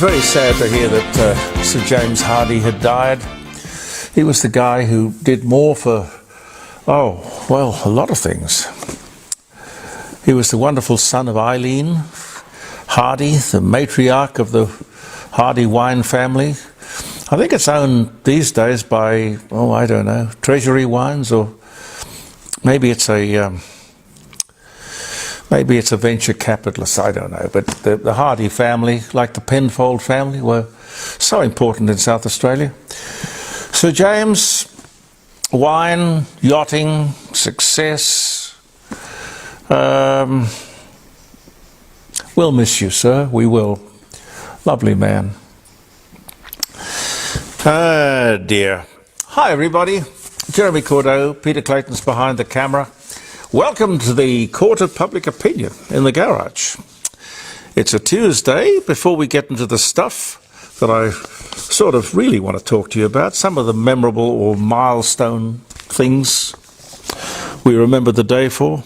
was very sad to hear that Sir James Hardie had died. He was the guy who did more for, a lot of things. He was the wonderful son of Eileen Hardie, the matriarch of the Hardie wine family. I think it's owned these days by, I don't know, Treasury Wines, or maybe it's a venture capitalist, I don't know. But the Hardie family, like the Penfold family, were so important in South Australia. Sir James, wine, yachting, success. We'll miss you, sir. We will. Lovely man. Oh dear. Hi everybody. Jeremy Cordeaux, Peter Clayton's behind the camera. Welcome to the Court of Public Opinion in the garage. It's a Tuesday. Before we get into the stuff that I sort of really want to talk to you about, some of the memorable or milestone things we remember the day for,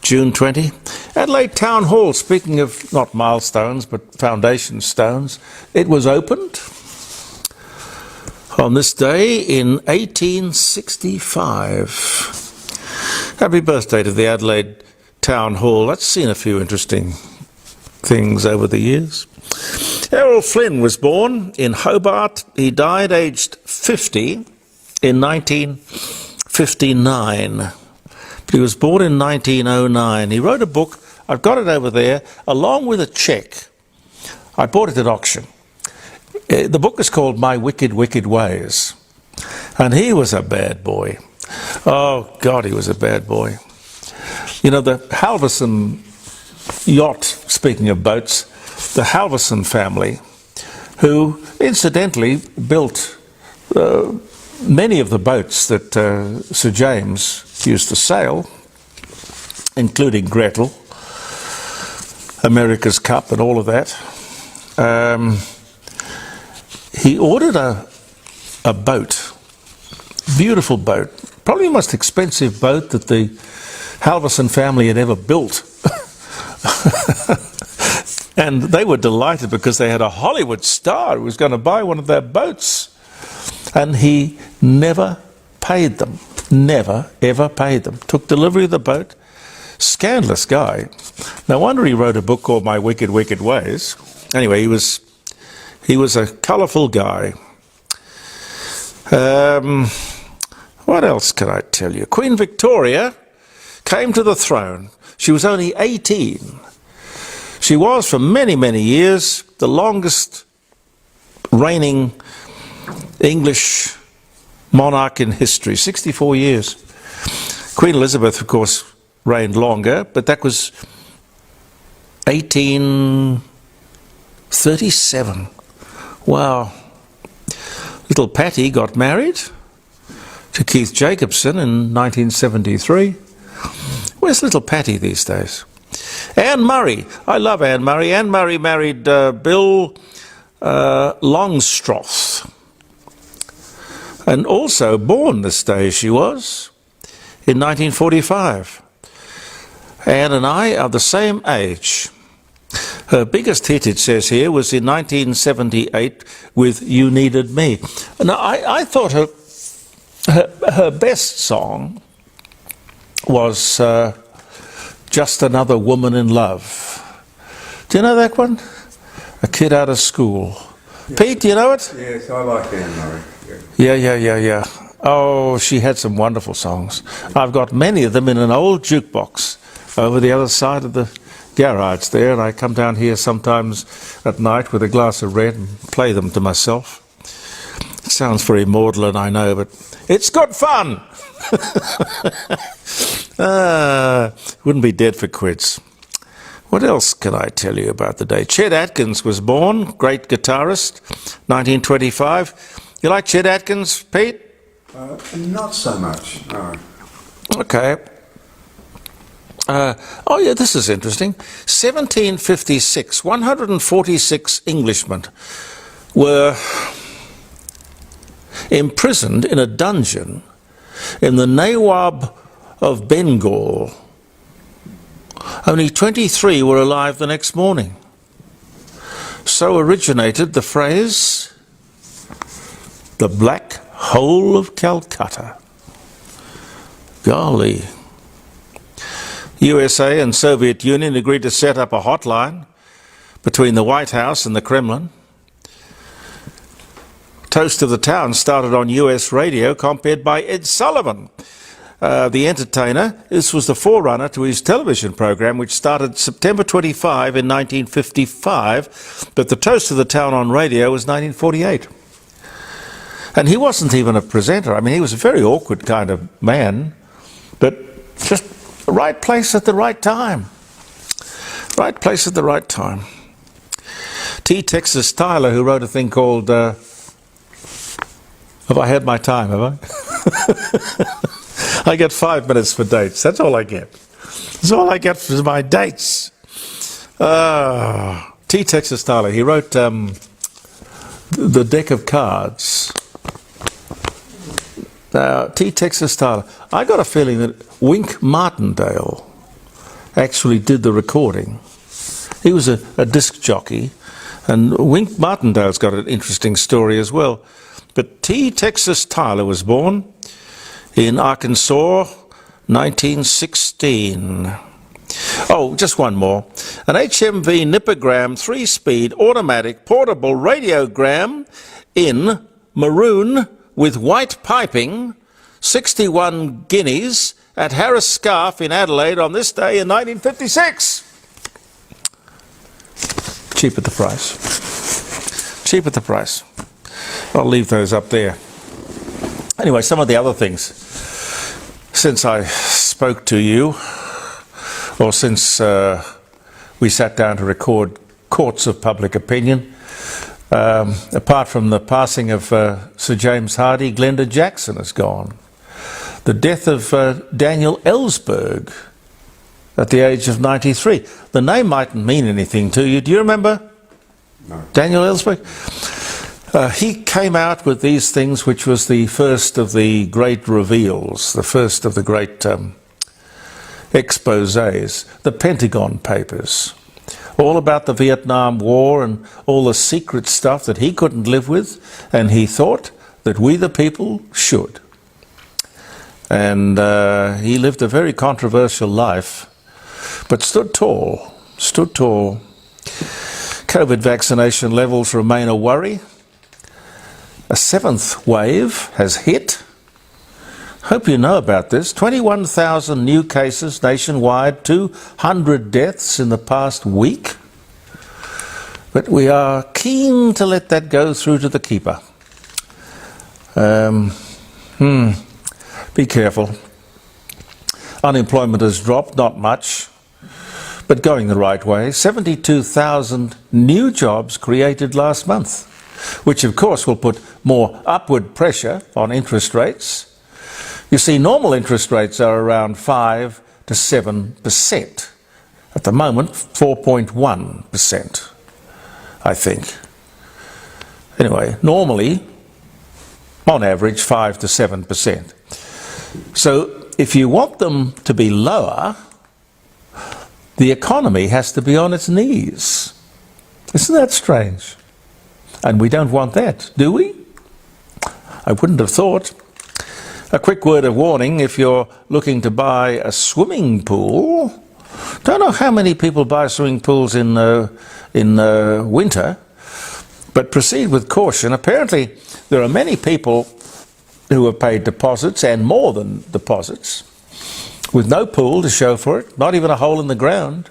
June 20. Adelaide Town Hall, speaking of not milestones but foundation stones, it was opened on this day in 1865. Happy birthday to the Adelaide Town Hall. That's seen a few interesting things over the years. Errol Flynn was born in Hobart. He died aged 50 in 1959. He was born in 1909. He wrote a book, I've got it over there, along with a cheque. I bought it at auction. The book is called My Wicked, Wicked Ways. And he was a bad boy. Oh, God, he was a bad boy. You know, the Halverson yacht, speaking of boats, the Halverson family, who incidentally built many of the boats that Sir James used to sail, including Gretel, America's Cup and all of that. He ordered a boat, beautiful boat, probably the most expensive boat that the Halverson family had ever built. And they were delighted because they had a Hollywood star who was going to buy one of their boats. And he never paid them. Never, ever paid them. Took delivery of the boat. Scandalous guy. No wonder he wrote a book called My Wicked, Wicked Ways. Anyway, he was a colourful guy. What else can I tell you? Queen Victoria came to the throne. She was only 18. She was, for many, many years, the longest reigning English monarch in history, 64 years. Queen Elizabeth, of course, reigned longer, but that was 1837. Wow. Little Patty got married to Keith Jacobson in 1973. Where's little Patty these days? Anne Murray. I love Anne Murray. Anne Murray married Bill Longstroth. And also born this day she was, in 1945. Anne and I are the same age. Her biggest hit, it says here, was in 1978 with You Needed Me. Now, I thought her best song was Just Another Woman in Love. Do you know that one? A Kid Out of School. Yes. Pete, do you know it? Yes, I like Anne Murray. Yeah. Oh, she had some wonderful songs. I've got many of them in an old jukebox over the other side of the garage there, and I come down here sometimes at night with a glass of red and play them to myself. It sounds very maudlin, I know, but it's good fun. Wouldn't be dead for quids. What else can I tell you about the day? Chet Atkins was born, great guitarist, 1925. You like Chet Atkins, Pete? Not so much, no. Okay. This is interesting. 1756, 146 Englishmen were imprisoned in a dungeon in the Nawab of Bengal. Only 23 were alive the next morning. So originated the phrase, the black hole of Calcutta. Golly. USA and Soviet Union agreed to set up a hotline between the White House and the Kremlin. Toast of the Town started on US radio, compared by Ed Sullivan, the entertainer. This was the forerunner to his television program, which started September 25 in 1955, but the Toast of the Town on radio was 1948. And he wasn't even a presenter. I mean, he was a very awkward kind of man, but just the right place at the right time. Right place at the right time. T. Texas Tyler, who wrote a thing called, have I had my time, have I? I get 5 minutes for dates. That's all I get. That's all I get for my dates. T. Texas Tyler, he wrote The Deck of Cards. Now, T. Texas Tyler, I got a feeling that Wink Martindale actually did the recording. He was a disc jockey, and Wink Martindale's got an interesting story as well. But T. Texas Tyler was born in Arkansas, 1916. Oh, just one more. An HMV Nippergram 3-speed automatic portable radiogram in maroon with white piping, 61 guineas at Harris Scarf in Adelaide on this day in 1956. Cheap at the price. Cheap at the price. I'll leave those up there. Anyway, some of the other things. Since I spoke to you, or since we sat down to record Courts of Public Opinion, apart from the passing of Sir James Hardy, Glenda Jackson has gone. The death of Daniel Ellsberg at the age of 93. The name mightn't mean anything to you. Do you remember No. Daniel Ellsberg? He came out with these things, which was the first of the great reveals, the first of the great exposés, the Pentagon Papers, all about the Vietnam War and all the secret stuff that he couldn't live with, and he thought that we the people should. And he lived a very controversial life, but stood tall, stood tall. COVID vaccination levels remain a worry. A 7th wave has hit. Hope you know about this. 21,000 new cases nationwide, 200 deaths in the past week. But we are keen to let that go through to the keeper. Be careful. Unemployment has dropped, not much, but going the right way. 72,000 new jobs created last month, which of course will put more upward pressure on interest rates. You see, normal interest rates are around 5 to 7%. At the moment, 4.1%, I think. Anyway, normally, on average, 5 to 7%. So if you want them to be lower, the economy has to be on its knees. Isn't that strange? And we don't want that, do we? I wouldn't have thought. A quick word of warning, if you're looking to buy a swimming pool, don't know how many people buy swimming pools in winter, but proceed with caution. Apparently, there are many people who have paid deposits, and more than deposits, with no pool to show for it, not even a hole in the ground.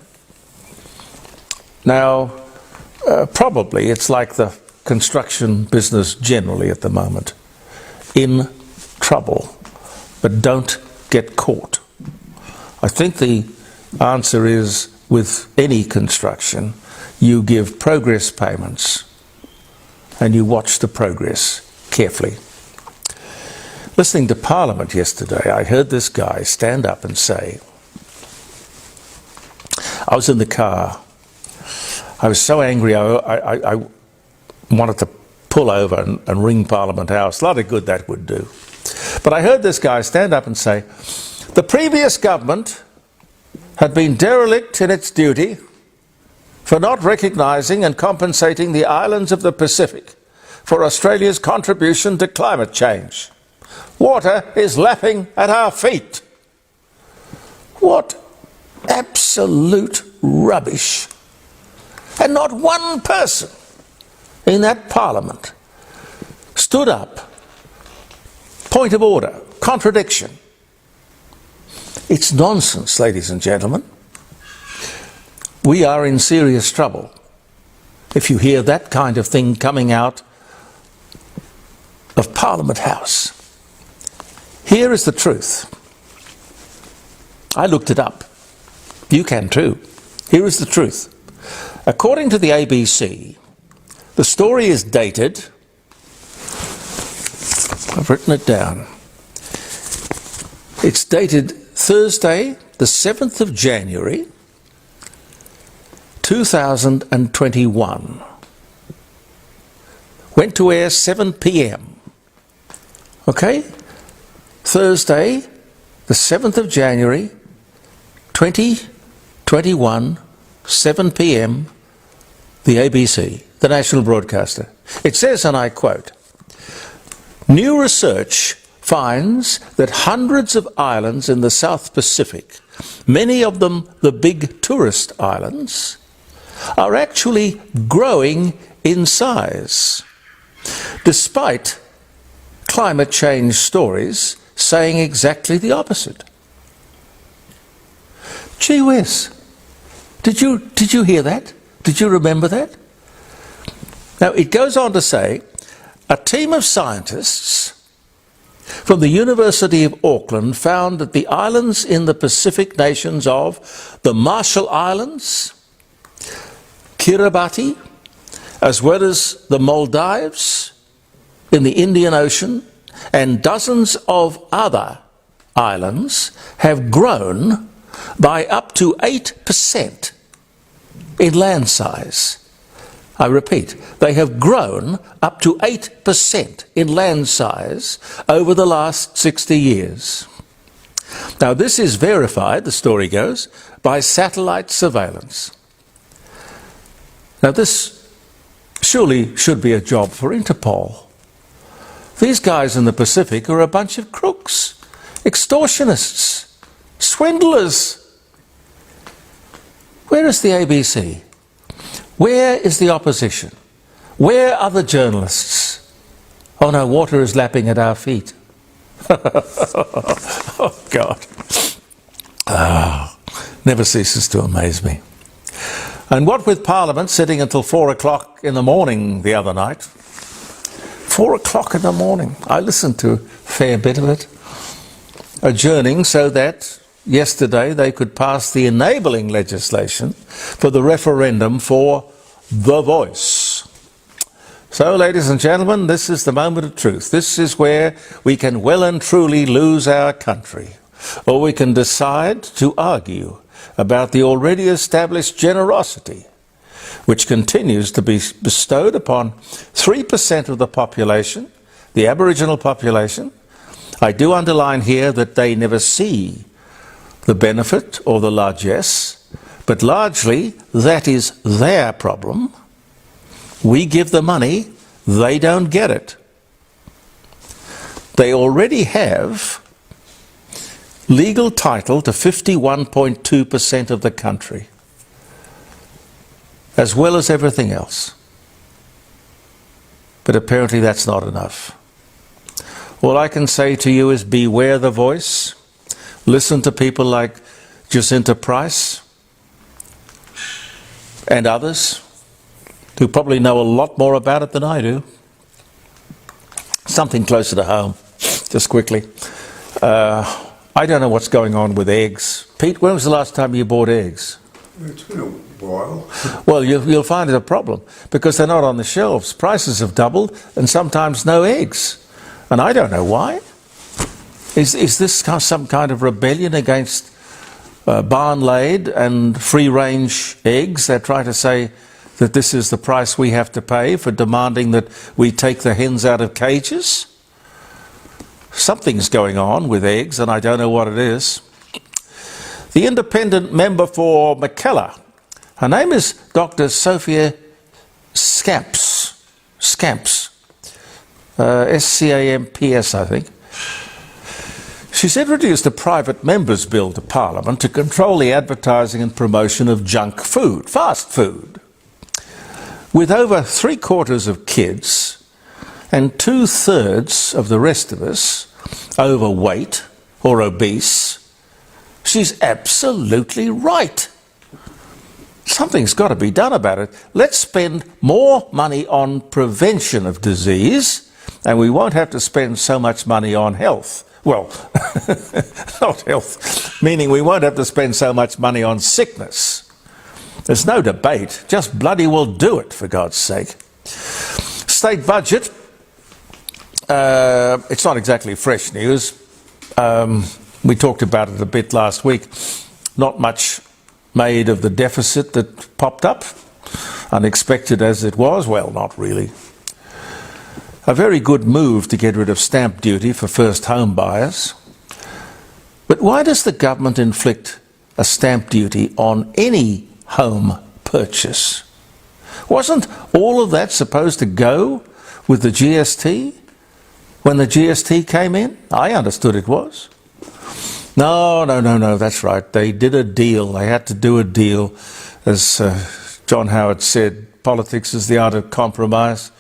Now, probably it's like the construction business generally at the moment. In trouble, but don't get caught. I think the answer is, with any construction, you give progress payments and you watch the progress carefully. Listening to Parliament yesterday, I heard this guy stand up and say, I was in the car, I was so angry I wanted to pull over and ring Parliament House. A lot of good that would do. But I heard this guy stand up and say, the previous government had been derelict in its duty for not recognising and compensating the islands of the Pacific for Australia's contribution to climate change. Water is lapping at our feet. What absolute rubbish. And not one person in that parliament stood up. Point of order, contradiction. It's nonsense, ladies and gentlemen. We are in serious trouble if you hear that kind of thing coming out of Parliament House. Here is the truth. I looked it up. You can too. Here is the truth. According to the ABC, the story is dated, I've written it down, it's dated Thursday, the 7th of January, 2021. Went to air 7 p.m. Okay? Thursday, the 7th of January, 2021, 7 p.m, the ABC, the national broadcaster. It says, and I quote, "New research finds that hundreds of islands in the South Pacific, many of them the big tourist islands, are actually growing in size, despite climate change stories saying exactly the opposite." Gee whiz. Did you hear that? Did you remember that? Now, it goes on to say, a team of scientists from the University of Auckland found that the islands in the Pacific nations of the Marshall Islands, Kiribati, as well as the Maldives in the Indian Ocean, and dozens of other islands have grown by up to 8% in land size. I repeat, they have grown up to 8% in land size over the last 60 years. Now, this is verified, the story goes, by satellite surveillance. Now, this surely should be a job for Interpol. These guys in the Pacific are a bunch of crooks, extortionists, swindlers. Where is the ABC? Where is the opposition? Where are the journalists? Oh no, water is lapping at our feet. Oh God. Never ceases to amaze me. And what with Parliament sitting until 4 o'clock in the morning the other night. 4 o'clock in the morning. I listened to a fair bit of it. Adjourning so that yesterday they could pass the enabling legislation for the referendum for the voice. So, ladies and gentlemen, this is the moment of truth. This is where we can well and truly lose our country, or we can decide to argue about the already established generosity which continues to be bestowed upon 3% of the population, the Aboriginal population. I do underline here that they never see the benefit or the largesse, but largely that is their problem. We give the money, they don't get it. They already have legal title to 51.2% of the country, as well as everything else. But apparently that's not enough. All I can say to you is beware the voice. Listen to people like Jacinta Price and others who probably know a lot more about it than I do. Something closer to home, just quickly. I don't know what's going on with eggs. Pete, when was the last time you bought eggs? It's been a while. Well, you'll find it a problem because they're not on the shelves. Prices have doubled and sometimes no eggs. And I don't know why. Is this some kind of rebellion against barn-laid and free-range eggs? They're trying to say that this is the price we have to pay for demanding that we take the hens out of cages? Something's going on with eggs, and I don't know what it is. The independent member for Mackellar Her name is Dr. Sophia Scamps. S-C-A-M-P-S, I think. She's introduced a private members' bill to Parliament to control the advertising and promotion of junk food, fast food. With over 3/4 of kids and 2/3 of the rest of us overweight or obese, she's absolutely right. Something's got to be done about it. Let's spend more money on prevention of disease, and we won't have to spend so much money on health. Well, not health, meaning we won't have to spend so much money on sickness. There's no debate, just bloody well do it, for God's sake. State budget, it's not exactly fresh news. We talked about it a bit last week. Not much made of the deficit that popped up, unexpected as it was. Well, not really. A very good move to get rid of stamp duty for first home buyers. But why does the government inflict a stamp duty on any home purchase? Wasn't all of that supposed to go with the GST when the GST came in? I understood it was. No, that's right. They did a deal. They had to do a deal. As John Howard said, politics is the art of compromise.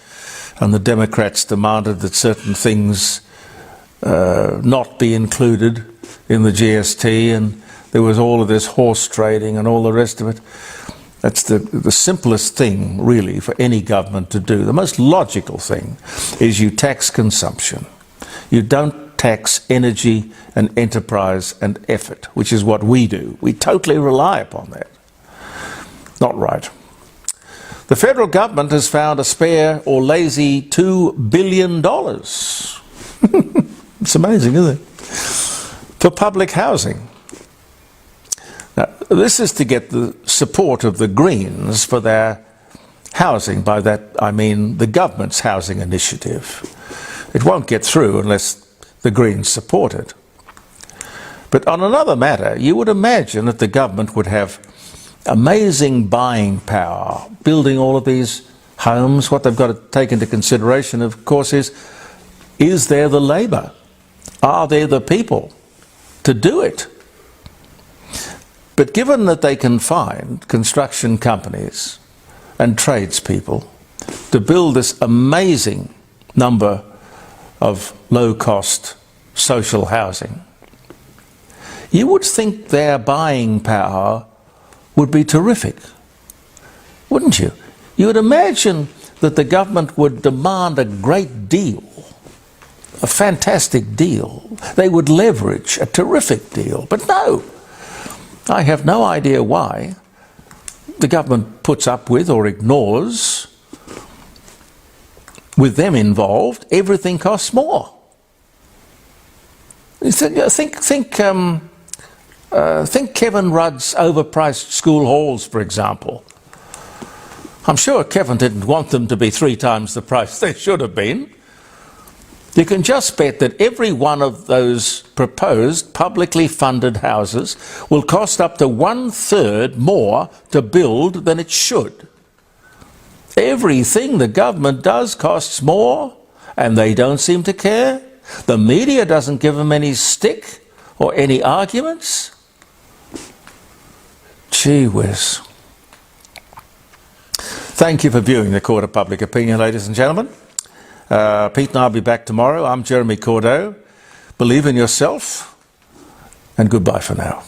And the Democrats demanded that certain things not be included in the GST, and there was all of this horse trading and all the rest of it. That's the simplest thing, really, for any government to do. The most logical thing is you tax consumption. You don't tax energy and enterprise and effort, which is what we do. We totally rely upon that. Not right. The federal government has found a spare or lazy $2 billion. It's amazing, isn't it? For public housing. Now, this is to get the support of the Greens for their housing. By that I mean the government's housing initiative. It won't get through unless the Greens support it. But on another matter, you would imagine that the government would have amazing buying power, building all of these homes. What they've got to take into consideration, of course, is there the labour? Are there the people to do it? But given that they can find construction companies and tradespeople to build this amazing number of low-cost social housing, you would think their buying power would be terrific, wouldn't you? You would imagine that the government would demand a great deal, a fantastic deal. They would leverage a terrific deal. But no, I have no idea why the government puts up with or ignores, with them involved, everything costs more. Think Kevin Rudd's overpriced school halls, for example. I'm sure Kevin didn't want them to be 3 times the price they should have been. You can just bet that every one of those proposed publicly funded houses will cost up to 1/3 more to build than it should. Everything the government does costs more, and they don't seem to care. The media doesn't give them any stick or any arguments. Gee whiz. Thank you for viewing the Court of Public Opinion, ladies and gentlemen. Pete and I'll be back tomorrow. I'm Jeremy Cordeaux. Believe in yourself, and goodbye for now.